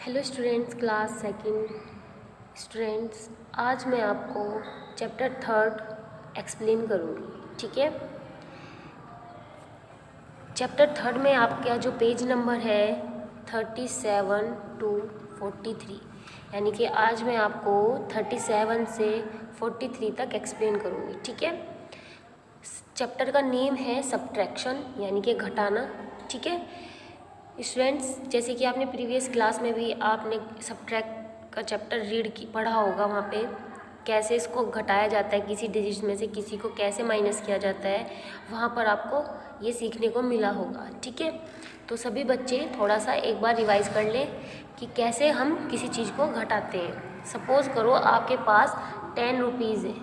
Hello students, class second students, आज मैं आपको चैप्टर थर्ड एक्सप्लेन करूँगी। ठीक है, चैप्टर थर्ड में आपका जो पेज नंबर है 37 to 43, यानी कि आज मैं आपको 37 से 43 तक एक्सप्लेन करूँगी। ठीक है, चैप्टर का नेम है सब्ट्रैक्शन, यानी कि घटाना। ठीक है स्टूडेंट्स, जैसे कि आपने प्रीवियस क्लास में भी आपने सब्ट्रैक्ट का चैप्टर पढ़ा होगा, वहाँ पे कैसे इसको घटाया जाता है, किसी डिजिट में से किसी को कैसे माइनस किया जाता है, वहाँ पर आपको ये सीखने को मिला होगा। ठीक है, तो सभी बच्चे थोड़ा सा एक बार रिवाइज कर लें कि कैसे हम किसी चीज़ को घटाते हैं। सपोज़ करो आपके पास 10 रुपीज़ है।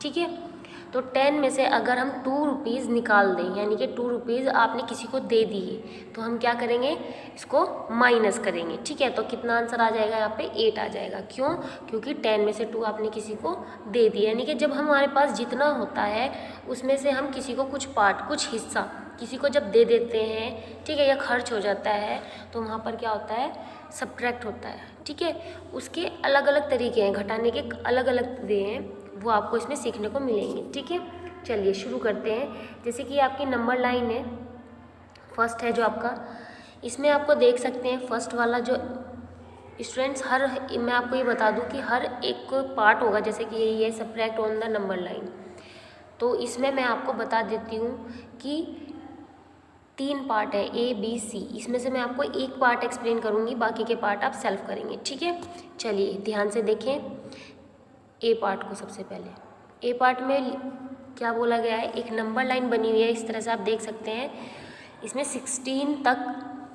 ठीक है, तो 10 में से अगर हम 2 रुपीज़ निकाल दें, यानी कि 2 रुपीज़ आपने किसी को दे दिए, तो हम क्या करेंगे, इसको माइनस करेंगे। ठीक है, तो कितना आंसर आ जाएगा यहाँ पे 8 आ जाएगा। क्यों? क्योंकि 10 में से 2 आपने किसी को दे दिया, यानी कि जब हमारे पास जितना होता है उसमें से हम किसी को कुछ पार्ट, कुछ हिस्सा किसी को जब दे देते हैं, ठीक है, या खर्च हो जाता है, तो वहाँ पर क्या होता है, सब्ट्रैक्ट होता है। ठीक है, उसके अलग अलग तरीके हैं, घटाने के अलग अलग वे हैं, वो आपको इसमें सीखने को मिलेंगे। ठीक है, चलिए शुरू करते हैं। जैसे कि आपकी नंबर लाइन है, फर्स्ट है जो आपका, इसमें आपको देख सकते हैं फर्स्ट वाला जो स्टूडेंट्स, मैं आपको ये बता दूं कि हर एक को पार्ट होगा, जैसे कि यही है subtract on the number line. तो इसमें मैं आपको बता देती हूँ कि 3 पार्ट है, A B C। इसमें से मैं आपको एक पार्ट एक्सप्लेन करूँगी, बाकी के पार्ट आप सेल्फ करेंगे। ठीक है, चलिए ध्यान से देखें ए पार्ट को। सबसे पहले ए पार्ट में क्या बोला गया है, एक नंबर लाइन बनी हुई है, इस तरह से आप देख सकते हैं। इसमें 16 तक,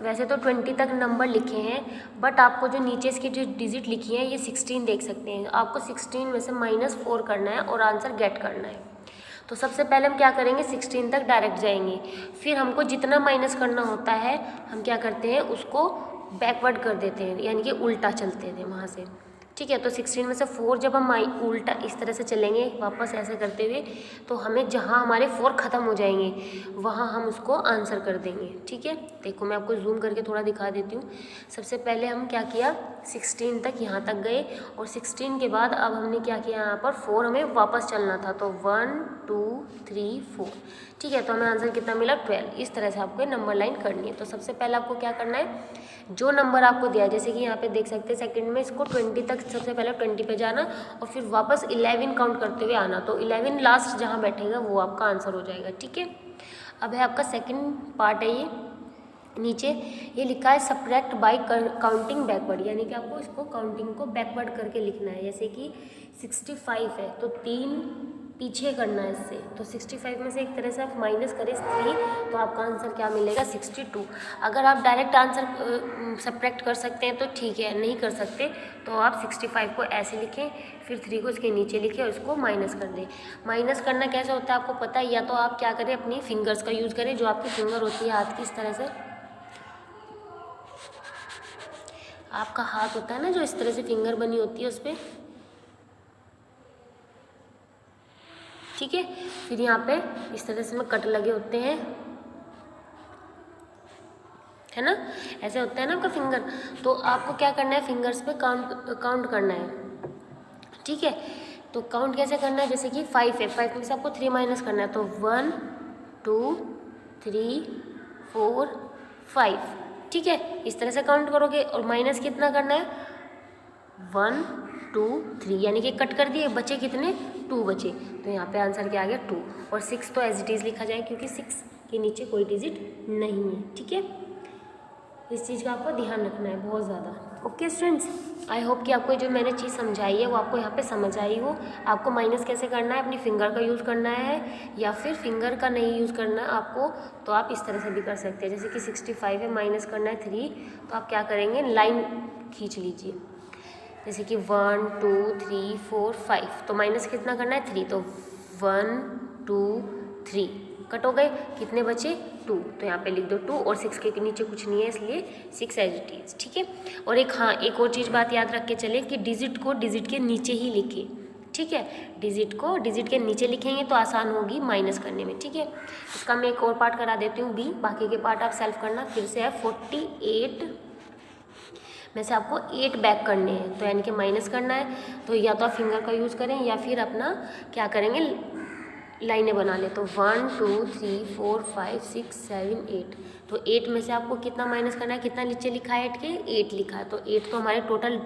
वैसे तो 20 तक नंबर लिखे हैं, बट आपको जो नीचे इसकी जो डिजिट लिखी है ये 16 देख सकते हैं। आपको 16 में से -4 करना है और आंसर गेट करना है। तो सबसे पहले हम क्या करेंगे, 16 तक डायरेक्ट जाएंगे, फिर हमको जितना माइनस करना होता है हम क्या करते हैं, उसको बैकवर्ड कर देते हैं, यानी कि उल्टा चलते थे वहाँ से। ठीक है, तो 16 में से 4 जब हम उल्टा इस तरह से चलेंगे वापस ऐसे करते हुए, तो हमें जहाँ हमारे 4 ख़त्म हो जाएंगे वहाँ हम उसको आंसर कर देंगे। ठीक है, देखो मैं आपको जूम करके थोड़ा दिखा देती हूँ। सबसे पहले हम क्या किया, 16 तक यहाँ तक गए, और 16 के बाद अब हमने क्या किया, यहाँ पर 4 हमें वापस चलना था, तो 1 2 3 4। ठीक है, तो हमें आंसर कितना मिला, 12। इस तरह से आपको नंबर लाइन करनी है। तो सबसे पहले आपको क्या करना है, जो नंबर आपको दिया है, जैसे कि यहाँ पे देख सकते हैं सेकंड में, इसको 20 तक सबसे पहले 20 पे जाना और फिर वापस 11 काउंट करते हुए आना, तो 11 लास्ट जहाँ बैठेगा वो आपका आंसर हो जाएगा। ठीक है, अब है आपका सेकंड पार्ट है, ये नीचे ये लिखा है सब्ट्रैक्ट बाय काउंटिंग बैकवर्ड, यानी कि आपको इसको काउंटिंग को बैकवर्ड करके लिखना है। जैसे कि 65 है तो 3 पीछे करना है इससे, तो 65 में से एक तरह से आप माइनस करें 3, तो आपका आंसर क्या मिलेगा, 62। अगर आप डायरेक्ट आंसर सब्ट्रैक्ट कर सकते हैं तो ठीक है, नहीं कर सकते तो आप 65 को ऐसे लिखें, फिर 3 को इसके नीचे लिखें और इसको माइनस कर दें। माइनस करना कैसे होता है आपको पता है, या तो आप क्या करें, अपनी फिंगर्स का यूज़ करें, जो आपकी फिंगर होती है हाथ की, इस तरह से आपका हाथ होता है ना, जो इस तरह से फिंगर बनी होती है उस पर। ठीक है, फिर यहाँ पे इस तरह से में कट लगे होते हैं, है ना, ऐसे होता है ना आपका फिंगर। तो आपको क्या करना है, फिंगर्स पे काउंट करना है। ठीक है, तो काउंट कैसे करना है, जैसे कि 5 है, 5 में से आपको 3 माइनस करना है, तो 1 2 3 4 5। ठीक है, इस तरह से काउंट करोगे, और माइनस कितना करना है, 1 2 3, यानी कि कट कर दिए, बचे कितने, 2 बचे, तो यहाँ पे आंसर क्या आ गया, 2। और 6 तो एज इट इज़ लिखा जाए, क्योंकि 6 के नीचे कोई डिजिट नहीं है। ठीक है, इस चीज़ का आपको ध्यान रखना है बहुत ज़्यादा। ओके स्टूडेंट्स, आई होप कि आपको जो मैंने चीज़ समझाई है वो आपको यहाँ पे समझ आई हो। आपको माइनस कैसे करना है, अपनी फिंगर का यूज़ करना है, या फिर फिंगर का नहीं यूज़ करना है आपको, तो आप इस तरह से भी कर सकते हैं। जैसे कि 65 है, माइनस करना है 3, तो आप क्या करेंगे, लाइन खींच लीजिए, जैसे कि 1 2 3 4 5, तो माइनस कितना करना है, 3, तो 1 2 3, कट हो गए, कितने बचे, 2, तो यहाँ पे लिख दो 2, और 6 के नीचे कुछ नहीं है, इसलिए 6 एज इट इज। ठीक है, और एक और चीज़ बात याद रख के चले कि डिजिट को डिजिट के नीचे ही लिखें। ठीक है, डिजिट को डिजिट के नीचे लिखेंगे तो आसान होगी माइनस करने में। ठीक है, इसका मैं एक और पार्ट करा देती हूँ, बी, बाकी के पार्ट आप सेल्फ करना। फिर से है 48 में से आपको 8 बैक करने हैं, तो यानी कि माइनस करना है, तो या तो आप फिंगर का यूज़ करें या फिर अपना क्या करेंगे, लाइनें बना ले। तो 1 2 3 4 5 6 7 8, तो 8 में से आपको कितना माइनस करना है, कितना नीचे लिखा है 8 के, 8 लिखा है, तो 8 तो हमारे टोटल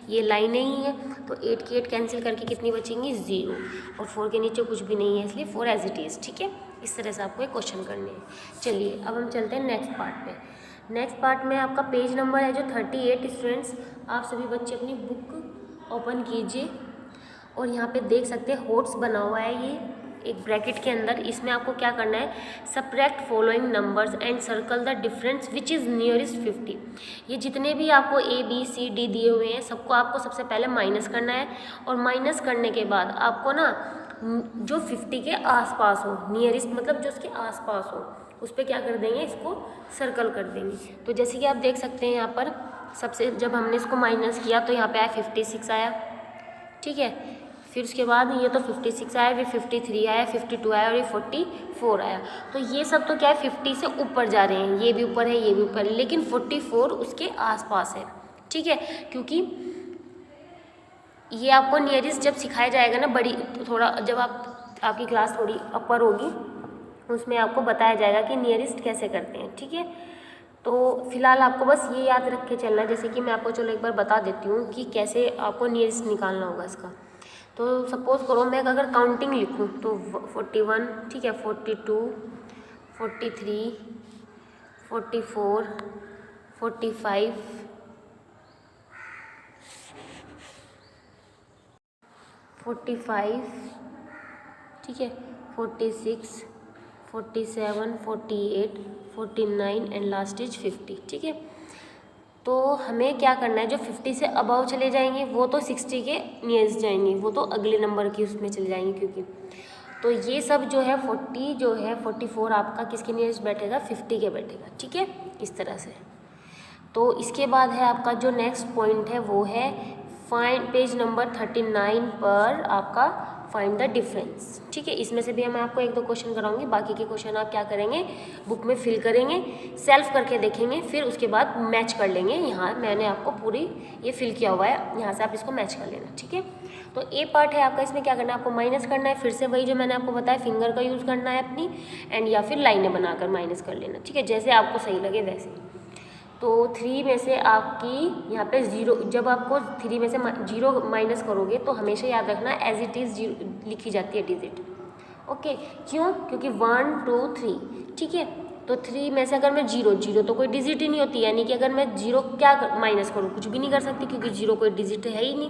ये लाइनें ही है, तो 8 की 8 कैंसिल करके कितनी बचेंगी, 0, और 4 के नीचे कुछ भी नहीं है, इसलिए 4 एज इट इज़। ठीक है, इस तरह से आपको एक क्वेश्चन करने हैं। चलिए अब हम चलते हैं नेक्स्ट पार्ट पे। नेक्स्ट पार्ट में आपका पेज नंबर है जो 38। स्टूडेंट्स, आप सभी बच्चे अपनी बुक ओपन कीजिए और यहाँ पे देख सकते हैं होट्स बना हुआ है, ये एक ब्रैकेट के अंदर। इसमें आपको क्या करना है, subtract following numbers and circle the difference which is nearest 50। ये जितने भी आपको A B C D दिए हुए हैं सबको आपको सबसे पहले माइनस करना है, और माइनस करने के बाद आपको ना जो 50 के आसपास हो, नियरेस्ट मतलब जो उसके आसपास हो, उस पर क्या कर देंगे, इसको सर्कल कर देंगे। तो जैसे कि आप देख सकते हैं यहाँ पर सबसे जब हमने इसको माइनस किया तो यहाँ पे आया 56 आया। ठीक है, फिर उसके बाद ये तो 56 आया, फिर 53 आया, 52 आया और ये 44 आया। तो ये सब तो क्या है 50 से ऊपर जा रहे हैं, ये भी ऊपर है ये भी ऊपर है, लेकिन 44 उसके आसपास है। ठीक है, क्योंकि ये आपको नियरेस्ट जब सिखाया जाएगा ना, बड़ी थोड़ा जब आपकी क्लास थोड़ी अपर होगी उसमें आपको बताया जाएगा कि नियरेस्ट कैसे करते हैं। ठीक है, तो फिलहाल आपको बस ये याद रख के चलना है। जैसे कि मैं आपको चलो एक बार बता देती हूँ कि कैसे आपको नियरेस्ट निकालना होगा इसका। तो सपोज़ करो मैं अगर काउंटिंग लिखूँ तो 41, ठीक है, 42, 43, 44, 45, 45, ठीक है, 46, 47, 48, 49 एंड लास्ट इज 50। ठीक है, तो हमें क्या करना है, जो 50 से अबव चले जाएंगे वो तो 60 के नियरेस्ट जाएंगे, वो तो अगले नंबर की उसमें चले जाएंगे, क्योंकि तो ये सब जो है 40 जो है 44 आपका किसके नियरेस्ट बैठेगा, 50 के बैठेगा। ठीक है, इस तरह से। तो इसके बाद है आपका जो नेक्स्ट पॉइंट है वो है फाइंड, पेज नंबर 39 पर आपका फाइंड द डिफरेंस। ठीक है, इसमें से भी मैं आपको एक दो क्वेश्चन कराऊंगी, बाकी के क्वेश्चन आप क्या करेंगे, बुक में फिल करेंगे, सेल्फ करके देखेंगे, फिर उसके बाद मैच कर लेंगे। यहाँ मैंने आपको पूरी ये फिल किया हुआ है, यहाँ से आप इसको मैच कर लेना। ठीक है, तो ए पार्ट है आपका, इसमें क्या करना है, आपको माइनस करना है, फिर से वही जो मैंने आपको बताया फिंगर का यूज़ करना है अपनी, एंड या फिर लाइनें बनाकर माइनस कर लेना। ठीक है, जैसे आपको सही लगे वैसे। तो 3 में से आपकी यहाँ पे 0, जब आपको 3 में से 0 माइनस करोगे तो हमेशा याद रखना एज इट इज़ लिखी जाती है डिजिट। ओके, क्यों, क्योंकि 1 2 3, ठीक है, तो 3 में से अगर मैं 0 तो कोई डिजिट ही नहीं होती, यानी कि अगर मैं 0 क्या माइनस करूँ, कुछ भी नहीं कर सकती, क्योंकि 0 कोई डिजिट है ही नहीं।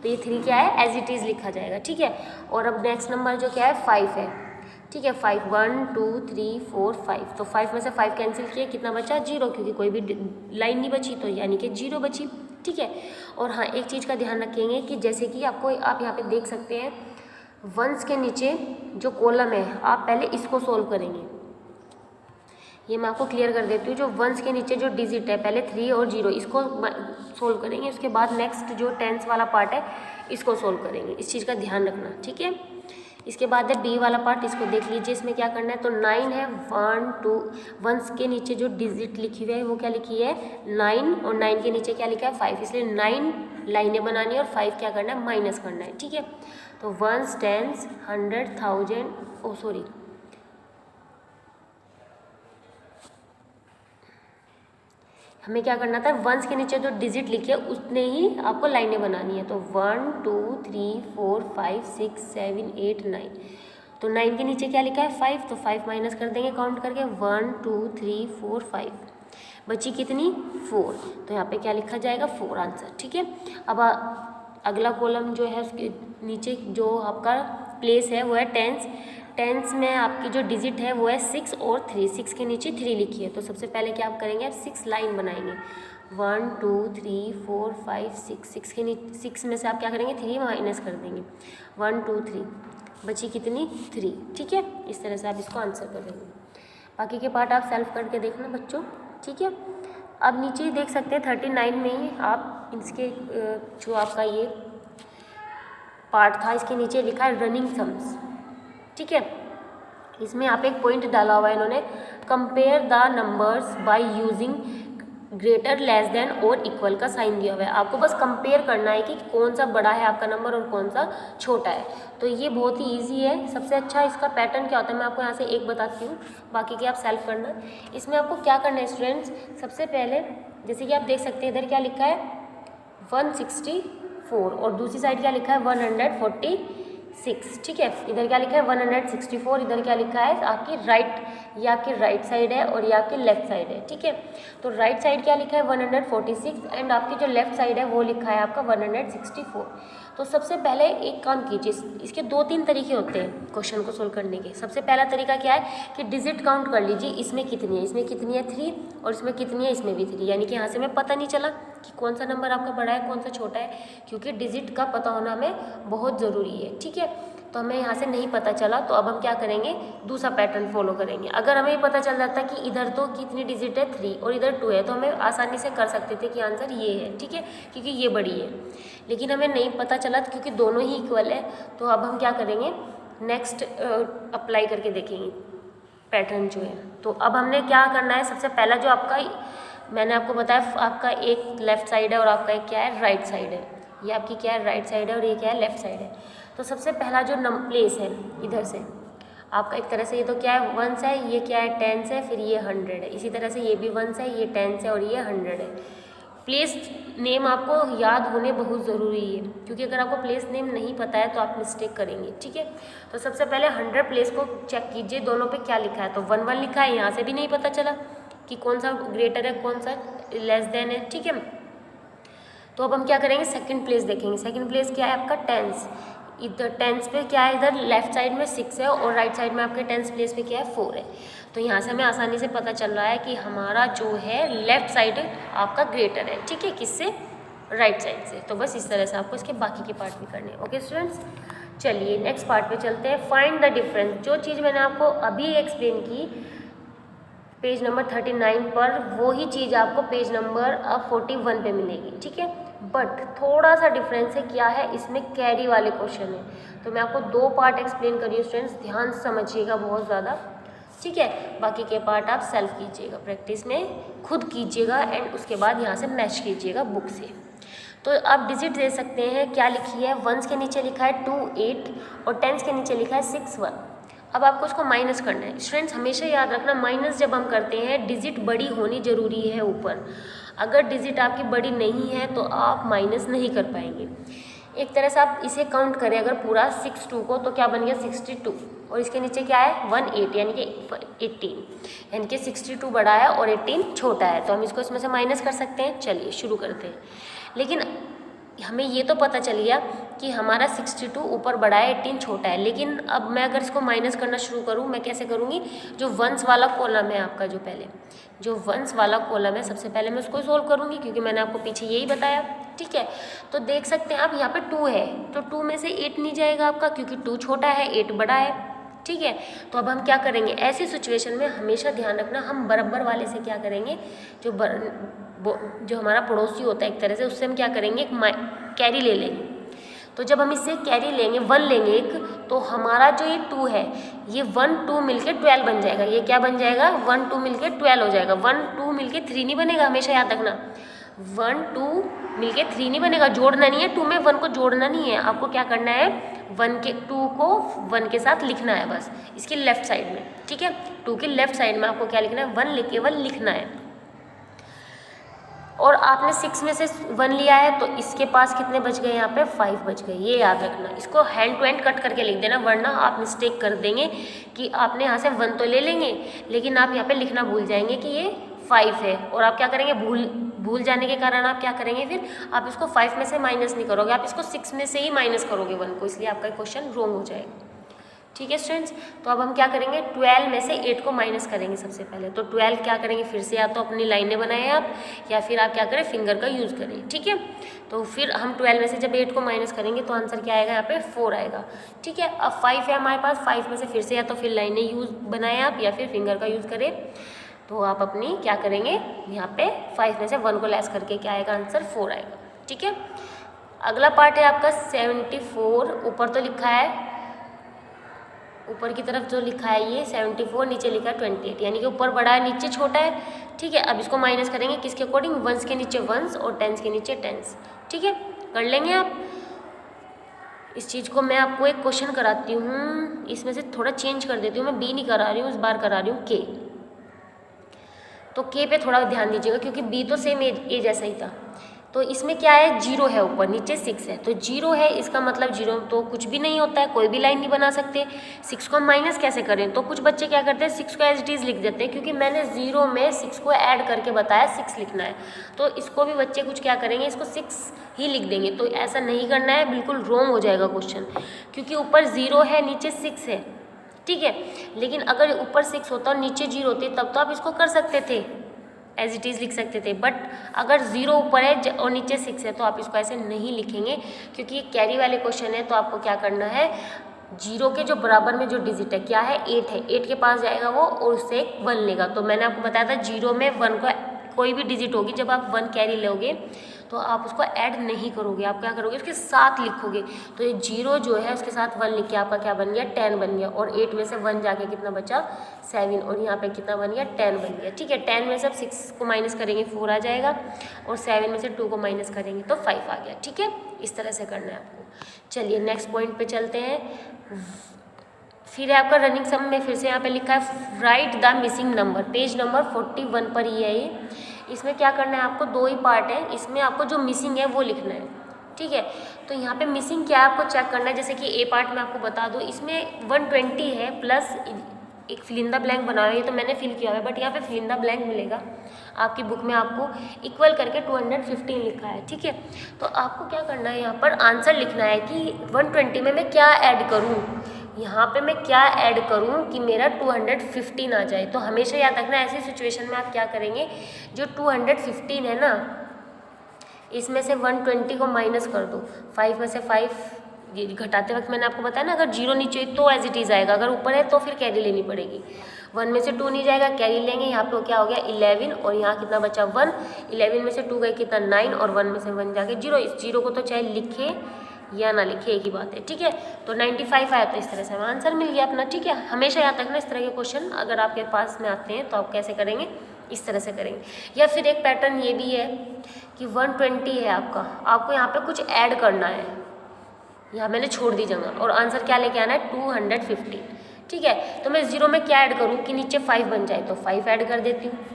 तो ये 3 क्या है, एज इट इज़ लिखा जाएगा। ठीक है, और अब नेक्स्ट नंबर जो क्या है 5 है। ठीक है, 5 1 2 3 4 5, तो 5 में से 5 कैंसिल किए, कितना बचा, 0, क्योंकि कोई भी लाइन नहीं बची, तो यानी कि 0 बची। ठीक है, और हाँ एक चीज़ का ध्यान रखेंगे कि जैसे कि आपको आप यहाँ पे देख सकते हैं वंस के नीचे जो कॉलम है, आप पहले इसको सोल्व करेंगे। ये मैं आपको क्लियर कर देती हूँ, जो वंस के नीचे जो डिजिट है पहले 3 और 0 इसको सोल्व करेंगे, उसके बाद नेक्स्ट जो टेंस वाला पार्ट है इसको सोल्व करेंगे। इस चीज़ का ध्यान रखना। ठीक है, इसके बाद है बी वाला पार्ट, इसको देख लीजिए। इसमें क्या करना है, तो 9 है, 1 2 वंस के नीचे जो डिजिट लिखी हुई है वो क्या लिखी है 9, और 9 के नीचे क्या लिखा है 5, इसलिए 9 लाइनें बनानी है और 5 क्या करना है, माइनस करना है। ठीक है, तो वंस, टेंस, 100, 1000, ओ सॉरी, हमें क्या करना था, वंस के नीचे जो डिजिट लिखी है उतने ही आपको लाइनें बनानी है। तो 1 2 3 4 5 6 7 8 9, तो 9 के नीचे क्या लिखा है 5, तो 5 माइनस कर देंगे काउंट करके, 1 2 3 4 5, बची कितनी 4, तो यहाँ पे क्या लिखा जाएगा 4 आंसर। ठीक है, अब अगला कॉलम जो है उसके नीचे जो आपका प्लेस है वो है टेंस। टेंस में आपकी जो डिजिट है वो है 6 और 3, 6 के नीचे 3 लिखी है, तो सबसे पहले क्या आप करेंगे, आप 6 लाइन बनाएंगे, 1 2 3 4 5 6, 6 के नीचे 6 में से आप क्या करेंगे 3 माइनस कर देंगे, 1 2 3, बची कितनी 3। ठीक है, इस तरह से आप इसको आंसर कर देंगे। बाकी के पार्ट आप सेल्फ करके देखना बच्चों। ठीक है, अब नीचे ही देख सकते हैं 39 में ही आप इसके जो आपका ये पार्ट था इसके नीचे लिखा है रनिंग सम्स। ठीक है, इसमें यहाँ पे एक पॉइंट डाला हुआ है इन्होंने, compare the numbers by using greater, less than और इक्वल का साइन दिया हुआ है। आपको बस कंपेयर करना है कि कौन सा बड़ा है आपका नंबर और कौन सा छोटा है। तो ये बहुत ही इजी है। सबसे अच्छा इसका पैटर्न क्या होता है मैं आपको यहाँ से एक बताती हूँ, बाकी की आप सेल्फ करना। इसमें आपको क्या करना है स्टूडेंट्स, सबसे पहले जैसे कि आप देख सकते हैं इधर क्या लिखा है 164 और दूसरी साइड क्या लिखा है 146, ठीक है। इधर क्या लिखा है 164, इधर क्या लिखा है आपकी राइट, ये आपकी राइट साइड है और ये आपकी लेफ्ट साइड है, ठीक है। तो राइट साइड क्या लिखा है 146 एंड आपकी जो लेफ्ट साइड है वो लिखा है आपका 164। तो सबसे पहले एक काम कीजिए, इसके 2-3 तरीके होते हैं क्वेश्चन को सोल्व करने के। सबसे पहला तरीका क्या है कि डिजिट काउंट कर लीजिए, इसमें कितनी है, इसमें कितनी है 3 और इसमें कितनी है, इसमें भी 3, यानी कि यहाँ से हमें पता नहीं चला कि कौन सा नंबर आपका बड़ा है कौन सा छोटा है, क्योंकि डिजिट का पता होना हमें बहुत ज़रूरी है, ठीक है। तो हमें यहाँ से नहीं पता चला तो अब हम क्या करेंगे, दूसरा पैटर्न फॉलो करेंगे। अगर हमें पता चल जाता कि इधर तो कितनी डिजिट है 3 और इधर 2 है तो हमें आसानी से कर सकते थे कि आंसर ये है, ठीक है, क्योंकि ये बड़ी है। लेकिन हमें नहीं पता चला क्योंकि दोनों ही इक्वल है। तो अब हम क्या करेंगे, नेक्स्ट अप्लाई करके देखेंगे पैटर्न जो है। तो अब हमने क्या करना है, सबसे पहला जो आपका मैंने आपको बताया आपका एक लेफ्ट साइड है और आपका एक क्या है राइट साइड है, ये आपकी क्या है राइट साइड है और ये क्या है लेफ्ट साइड है। तो सबसे पहला जो प्लेस है इधर से आपका एक तरह से ये तो क्या है 1s है, ये क्या है 10s है, फिर ये 100 है। इसी तरह से ये भी 1s है, ये 10s है और ये 100 है। प्लेस नेम आपको याद होने बहुत ज़रूरी है, क्योंकि अगर आपको प्लेस नेम नहीं पता है तो आप मिस्टेक करेंगे, ठीक है। तो सबसे पहले 100 प्लेस को चेक कीजिए दोनों पे क्या लिखा है। तो 1 लिखा है, यहाँ से भी नहीं पता चला कि कौन सा ग्रेटर है कौन सा लेस देन है, ठीक है। तो अब हम क्या करेंगे, सेकंड प्लेस देखेंगे। सेकंड प्लेस क्या है आपका 10s, इधर 10s पे क्या है, इधर लेफ्ट साइड में 6 है और राइट साइड में आपके 10s प्लेस पे क्या है 4 है। तो यहाँ से हमें आसानी से पता चल रहा है कि हमारा जो है लेफ्ट साइड आपका ग्रेटर है, ठीक है, किससे, राइट साइड से। तो बस इस तरह से आपको इसके बाकी के पार्ट भी करने हैं। ओके स्टूडेंट्स, चलिए नेक्स्ट पार्ट पे चलते हैं। फाइंड द डिफरेंस, जो चीज़ मैंने आपको अभी एक्सप्लेन की पेज नंबर 39 पर, वो ही चीज़ आपको पेज नंबर अब 41 पे मिलेगी, ठीक है। बट थोड़ा सा डिफरेंस है, क्या है, इसमें कैरी वाले क्वेश्चन है। तो मैं आपको 2 पार्ट एक्सप्लेन करी स्टूडेंट्स, ध्यान से समझिएगा बहुत ज़्यादा, ठीक है। बाकी के पार्ट आप सेल्फ कीजिएगा, प्रैक्टिस में खुद कीजिएगा एंड उसके बाद यहाँ से मैच कीजिएगा बुक से। तो आप डिजिट दे सकते हैं, क्या लिखी है 1s के नीचे लिखा है 2 8 और 10s के नीचे लिखा है 6 1। अब आपको उसको माइनस करना है स्टूडेंट्स। हमेशा याद रखना माइनस जब हम करते हैं डिजिट बड़ी होनी ज़रूरी है ऊपर। अगर डिजिट आपकी बड़ी नहीं है तो आप माइनस नहीं कर पाएंगे। एक तरह से आप इसे काउंट करें अगर पूरा 62 को, तो क्या बन गया 62 और इसके नीचे क्या है 18 यानी कि 18, यानी कि 62 बड़ा है और 18 छोटा है। तो हम इसको इसमें से माइनस कर सकते हैं। चलिए शुरू करते हैं। लेकिन हमें ये तो पता चल गया कि हमारा 62 ऊपर बड़ा है 18 छोटा है। लेकिन अब मैं अगर इसको माइनस करना शुरू करूँ, मैं कैसे करूँगी, जो 1s वाला कॉलम है आपका, जो पहले जो 1s वाला कॉलम है सबसे पहले मैं उसको सोल्व करूँगी, क्योंकि मैंने आपको पीछे यही बताया, ठीक है। तो देख सकते हैं आप यहाँ पे 2 है तो 2 में से 8 नहीं जाएगा आपका, क्योंकि 2 छोटा है 8 बड़ा है, ठीक है। तो अब हम क्या करेंगे, ऐसी सिचुएशन में हमेशा ध्यान रखना हम बराबर वाले से क्या करेंगे, जो हमारा पड़ोसी होता है एक तरह से, उससे हम क्या करेंगे एक कैरी ले लेंगे। तो जब हम इससे कैरी लेंगे 1 लेंगे एक, तो हमारा जो ये 2 है ये 1 2 मिलके 12 बन जाएगा। ये क्या बन जाएगा 1 2 मिलके 12 हो जाएगा। 1 2 मिलके 3 नहीं बनेगा, हमेशा याद रखना 1 2 मिलके 3 नहीं बनेगा, जोड़ना नहीं है, 2 में 1 को जोड़ना नहीं है। आपको क्या करना है 2 को 1 के साथ लिखना है बस इसके लेफ्ट साइड में, ठीक है। 2 के लेफ्ट साइड में आपको क्या लिखना है 1 केवल लिखना है। और आपने 6 में से 1 लिया है तो इसके पास कितने बच गए, यहाँ पे 5 बच गए, ये याद रखना। इसको हैंड टू हैंड कट करके लिख देना, वरना आप मिस्टेक कर देंगे कि आपने यहाँ से 1 तो ले लेंगे लेकिन आप यहाँ पे लिखना भूल जाएंगे कि ये 5 है। और आप क्या करेंगे, भूल जाने के कारण आप क्या करेंगे, फिर आप इसको 5 में से माइनस नहीं करोगे, आप इसको 6 में से ही माइनस करोगे 1 को, इसलिए आपका क्वेश्चन रॉन्ग हो जाएगा, ठीक है स्टूडेंट्स। तो अब हम क्या करेंगे 12 में से 8 को माइनस करेंगे सबसे पहले। तो 12 क्या करेंगे, फिर से या तो अपनी लाइनें बनाएं आप, या फिर आप क्या करें फिंगर का यूज़ करें, ठीक है। तो फिर हम 12 में से जब 8 को माइनस करेंगे तो आंसर क्या आएगा, यहाँ पे 4 आएगा, ठीक है। अब 5 है हमारे पास, 5 में से फिर से या तो फिर लाइनें यूज़ बनाएं आप या फिर फिंगर का यूज़ करें। तो आप अपनी क्या करेंगे यहाँ पे 5 में से 1 को लेस करके क्या आएगा आंसर 4 आएगा, ठीक है। अगला पार्ट है आपका 74, ऊपर तो लिखा है ऊपर की तरफ जो लिखा है ये 74, नीचे लिखा है 28, यानी कि ऊपर बड़ा है नीचे छोटा है। ठीक है, अब इसको माइनस करेंगे किसके अकॉर्डिंग, वंस के नीचे वंस और टेंस के नीचे टेंस। ठीक है, कर लेंगे आप। इस चीज़ को मैं आपको एक क्वेश्चन कराती हूँ, इसमें से थोड़ा चेंज कर देती हूँ, मैं बी नहीं करा रही हूँ, इस बार करा रही हूँ के। तो के पे थोड़ा ध्यान दीजिएगा क्योंकि बी तो सेम ए जैसा ही था। तो इसमें क्या है, 0 है ऊपर, नीचे 6 है। तो 0 है, इसका मतलब 0 तो कुछ भी नहीं होता है, कोई भी लाइन नहीं बना सकते। 6 को हम माइनस कैसे करें, तो कुछ बच्चे क्या करते हैं 6 को एज इट इज़ लिख देते हैं, क्योंकि मैंने 0 में 6 को ऐड करके बताया 6 लिखना है। तो इसको भी बच्चे कुछ क्या करेंगे, इसको 6 ही लिख देंगे। तो ऐसा नहीं करना है, बिल्कुल रॉन्ग हो जाएगा क्वेश्चन, क्योंकि ऊपर 0 है नीचे 6 है। ठीक है, लेकिन अगर ऊपर 6 होता और नीचे 0 होती तब तो आप इसको कर सकते थे, एज इट इज़ लिख सकते थे। बट अगर 0 ऊपर है और नीचे 6 है तो आप इसको ऐसे नहीं लिखेंगे, क्योंकि ये कैरी वाले क्वेश्चन है। तो आपको क्या करना है, 0 के जो बराबर में जो डिजिट है क्या है, 8 है, 8 के पास जाएगा वो और उससे 1 लेगा। तो मैंने आपको बताया था 0 में 1 को कोई भी डिजिट होगी, जब आप 1 कैरी लोगे तो आप उसको ऐड नहीं करोगे, आप क्या करोगे उसके साथ लिखोगे। तो ये 0 जो है उसके साथ 1 लिख के आपका क्या बन गया, 10 बन गया। और 8 में से 1 जाके कितना बचा, 7, और यहाँ पे कितना बन गया, 10 बन गया। ठीक है, 10 में से अब 6 को माइनस करेंगे 4 आ जाएगा, और 7 में से 2 को माइनस करेंगे तो 5 आ गया। ठीक है, इस तरह से करना है आपको। चलिए नेक्स्ट पॉइंट पे चलते हैं। फिर है आपका रनिंग सम में, फिर से यहाँ पे लिखा है right the missing number, page number 41 पर ही है ये। इसमें क्या करना है आपको, 2 ही पार्ट है, इसमें आपको जो मिसिंग है वो लिखना है। ठीक है, तो यहाँ पे मिसिंग क्या है आपको चेक करना है। जैसे कि ए पार्ट में आपको बता दूँ, इसमें 120 है प्लस एक फिलिंदा ब्लैंक बना हुआ है, ये तो मैंने फिल किया हुआ है, बट यहाँ पे फिलिंदा ब्लैंक मिलेगा आपकी बुक में, आपको इक्वल करके 215 लिखा है। ठीक है, तो आपको क्या करना है, यहाँ पर आंसर लिखना है कि 120 में मैं क्या ऐड करूँ, यहाँ पे मैं क्या ऐड करूँ कि मेरा 215 आ जाए। तो हमेशा याद रखना, ऐसी सिचुएशन में आप क्या करेंगे, जो 215 है ना, इसमें से 120 को माइनस कर दो। 5 में से 5 ये घटाते वक्त मैंने आपको बताया ना, अगर 0 नीचे तो एज इट इज़ आएगा, अगर ऊपर है तो फिर कैरी लेनी पड़ेगी। 1 में से 2 नहीं जाएगा, कैरी लेंगे। यहाँ पे क्या हो गया 11, और यहाँ कितना बचा 1। 11 में से 2 गए कितना 9, और 1 में से 1 जाके 0। इस 0 को तो चाहे लिखे या ना लिखे, एक ही बात है। ठीक है, तो 95 आया, तो इस तरह से हमें आंसर मिल गया अपना। ठीक है, हमेशा याद रखना इस तरह के क्वेश्चन अगर आपके पास में आते हैं तो आप कैसे करेंगे, इस तरह से करेंगे। या फिर एक पैटर्न ये भी है कि 120 है आपका, आपको यहाँ पे कुछ ऐड करना है, यहाँ मैंने छोड़ दी जगह, और आंसर क्या लेके आना है 215। ठीक है, तो मैं 0 में क्या ऐड करूँ कि नीचे 5 बन जाए, तो 5 ऐड कर देती हूँ।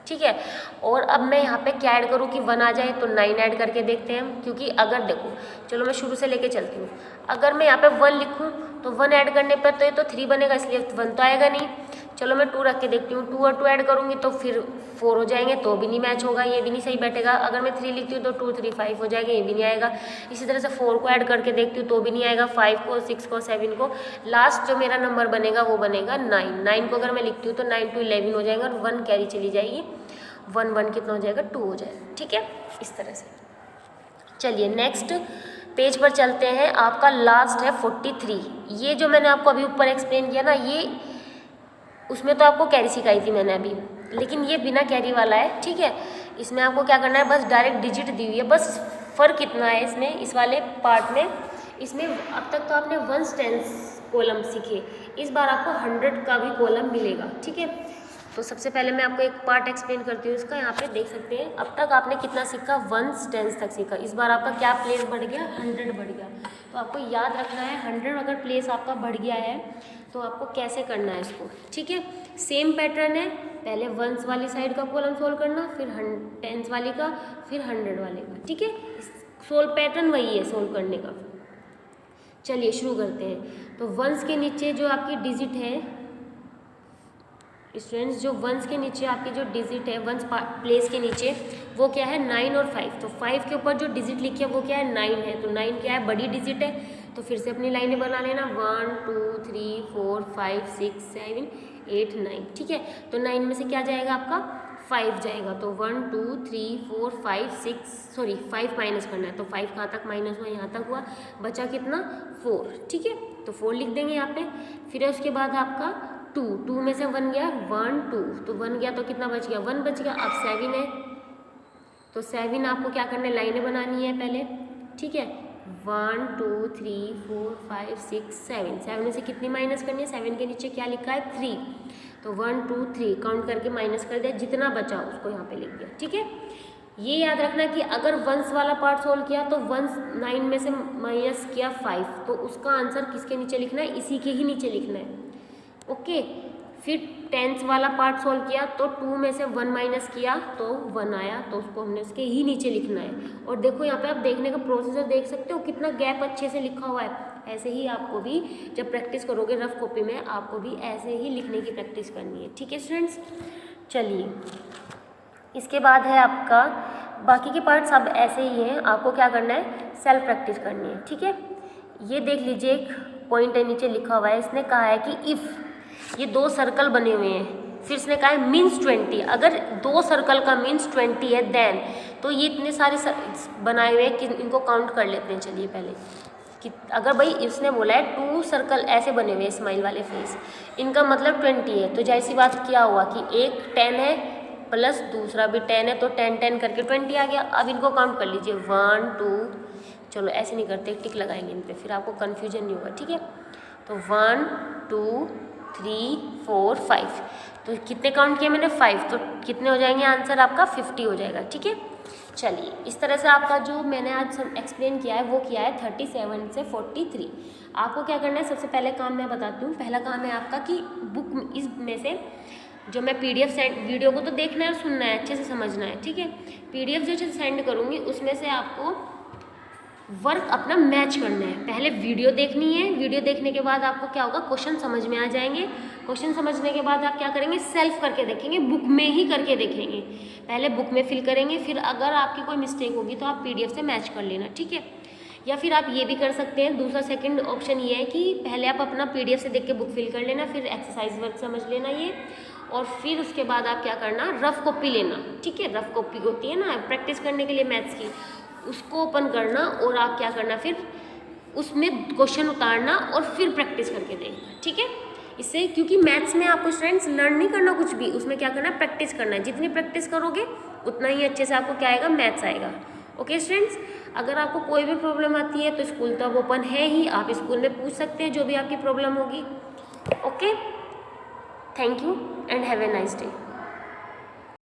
ठीक है, और अब मैं यहाँ पे क्या ऐड करूँ कि 1 आ जाए, तो 9 ऐड करके देखते हैं हम। क्योंकि अगर देखो, चलो मैं शुरू से लेके चलती हूँ, अगर मैं यहाँ पे 1 लिखूँ तो 1 ऐड करने पर तो ये तो 3 बनेगा, इसलिए 1 तो आएगा नहीं। चलो मैं 2 रख के देखती हूँ, 2 और 2 ऐड करूँगी तो फिर 4 हो जाएंगे, तो भी नहीं मैच होगा, ये भी नहीं सही बैठेगा। अगर मैं 3 लिखती हूँ तो 2 3 5 हो जाएगा, ये भी नहीं आएगा। इसी तरह से 4 को ऐड करके देखती हूँ तो भी नहीं आएगा, 5 को, 6 को, 7 को, लास्ट जो मेरा नंबर बनेगा वो बनेगा 9। 9 को अगर मैं लिखती हूँ तो 9 to 11 हो जाएगा, और 1 कैरी चली जाएगी, 1 1 कितना हो जाएगा 2 हो जाएगा। ठीक है, इस तरह से। चलिए नेक्स्ट पेज पर चलते हैं, आपका लास्ट है 43। ये जो मैंने आपको अभी ऊपर एक्सप्लेन किया ना, ये उसमें तो आपको कैरी सिखाई थी मैंने अभी, लेकिन ये बिना कैरी वाला है। ठीक है, इसमें आपको क्या करना है, बस डायरेक्ट डिजिट दी हुई है, बस फ़र्क इतना है इसमें, इस वाले पार्ट में, इसमें अब तक तो आपने 1 टेंस कॉलम सीखे, इस बार आपको 100 का भी कॉलम मिलेगा। ठीक है, तो सबसे पहले मैं आपको एक पार्ट एक्सप्लेन करती हूँ इसका। यहाँ पे देख सकते हैं अब तक आपने कितना सीखा, 1 टेंस तक सीखा, इस बार आपका क्या प्लेस बढ़ गया, 100 बढ़ गया। तो आपको याद रखना है 100 अगर प्लेस आपका बढ़ गया है तो आपको कैसे करना है इसको। ठीक है, सेम पैटर्न है, पहले 1s वाली साइड का कॉलम सोल्व करना, फिर 10s वाली का, फिर 100 वाले का। ठीक है, सोल्व पैटर्न वही है सोल्व करने का। चलिए शुरू करते हैं। तो 1s के नीचे जो आपकी डिजिट है स्टूडेंट्स, जो 1s के नीचे आपकी जो डिजिट है 1s प्लेस के नीचे, वो क्या है 9 और 5। तो 5 के ऊपर जो डिजिट लिखी है वो क्या है 9 है, तो 9 क्या है बड़ी डिजिट है। तो फिर से अपनी लाइनें बना लेना, 1 2 3 4 5 6 7 8 9। ठीक है, तो 9 में से क्या जाएगा आपका 5 जाएगा, तो 1 2 3 4 5 6 सॉरी 5 माइनस करना है, तो 5 कहाँ तक माइनस हुआ, यहाँ तक हुआ, बचा कितना 4। ठीक है, तो 4 लिख देंगे यहाँ पे। फिर उसके बाद आपका 2 में से 1 गया, 1 2, तो 1 गया तो कितना बच गया 1 बच गया। अब 7 है, तो 7 आपको क्या करना है, लाइनें बनानी है पहले। ठीक है, 1 2 3 4 5 6 7, 7 में से कितनी माइनस करनी है, 7 के नीचे क्या लिखा है 3, तो 1 2 3 काउंट करके माइनस कर दिया, जितना बचा उसको यहाँ पे लिख दिया। ठीक है, ये याद रखना कि अगर वंस वाला पार्ट सोल्व किया तो वंस 9 में से माइनस किया 5, तो उसका आंसर किसके नीचे लिखना है, इसी के ही नीचे लिखना है। ओके, फिर टेंस वाला पार्ट सोल्व किया तो 2 में से 1 माइनस किया तो 1 आया, तो उसको हमने उसके ही नीचे लिखना है। और देखो यहाँ पे आप देखने का प्रोसीजर देख सकते हो, कितना गैप अच्छे से लिखा हुआ है। ऐसे ही आपको भी जब प्रैक्टिस करोगे रफ कॉपी में, आपको भी ऐसे ही लिखने की प्रैक्टिस करनी है। ठीक है स्टूडेंट्स, चलिए इसके बाद है आपका, बाकी के पार्ट सब ऐसे ही हैं, आपको क्या करना है, सेल्फ प्रैक्टिस करनी है। ठीक है, ये देख लीजिए एक पॉइंट है नीचे लिखा हुआ है, इसने कहा है कि इफ़ ये 2 सर्कल बने हुए हैं, फिर इसने कहा है मीन्स 20, अगर 2 सर्कल का मीन्स 20 है देन, तो ये इतने सारे बनाए हुए हैं कि इनको काउंट कर लेते हैं। चलिए पहले कि अगर भाई इसने बोला है 2 सर्कल ऐसे बने हुए हैं स्माइल वाले फेस, इनका मतलब 20 है, तो जैसी बात क्या हुआ कि एक 10 है प्लस दूसरा भी 10 है, तो 10 10 करके 20 आ गया। अब इनको काउंट कर लीजिए 1 2, चलो ऐसे नहीं करते, टिक लगाएंगे इन पे, फिर आपको कन्फ्यूजन नहीं होगा। ठीक है, तो 1 2 3 4 5, तो कितने काउंट किए मैंने 5, तो कितने हो जाएंगे आंसर आपका 50 हो जाएगा। ठीक है, चलिए इस तरह से आपका जो मैंने आज एक्सप्लेन किया है वो किया है 37 से 43। आपको क्या करना है, सबसे पहले काम मैं बताती हूँ। पहला काम है आपका कि बुक इस में से जो मैं PDF सेंड, वीडियो को तो देखना है और सुनना है, अच्छे से समझना है। ठीक है, PDF जो सेंड करूँगी उसमें से आपको वर्क अपना मैच करना है। पहले वीडियो देखनी है, वीडियो देखने के बाद आपको क्या होगा, क्वेश्चन समझ में आ जाएंगे। क्वेश्चन समझने के बाद आप क्या करेंगे, सेल्फ करके देखेंगे, बुक में ही करके देखेंगे। पहले बुक में फिल करेंगे, फिर अगर आपकी कोई मिस्टेक होगी तो आप PDF से मैच कर लेना। ठीक है, या फिर आप ये भी कर सकते हैं, दूसरा सेकंड ऑप्शन ये है कि पहले आप अपना PDF से देख के बुक फिल कर लेना, फिर एक्सरसाइज वर्क समझ लेना ये, और फिर उसके बाद आप क्या करना, रफ कॉपी लेना। ठीक है, रफ कॉपी होती है ना प्रैक्टिस करने के लिए मैथ्स की, उसको ओपन करना और आप क्या करना, फिर उसमें क्वेश्चन उतारना और फिर प्रैक्टिस करके देखना। ठीक है, इससे क्योंकि मैथ्स में आपको स्टूडेंट्स लर्न नहीं करना कुछ भी, उसमें क्या करना है, प्रैक्टिस करना है। जितनी प्रैक्टिस करोगे उतना ही अच्छे से आपको क्या आएगा, मैथ्स आएगा। ओके स्टूडेंट्स, अगर आपको कोई भी प्रॉब्लम आती है तो स्कूल तो अब ओपन है ही, आप स्कूल में पूछ सकते हैं जो भी आपकी प्रॉब्लम होगी। Okay, thank you and have a nice day.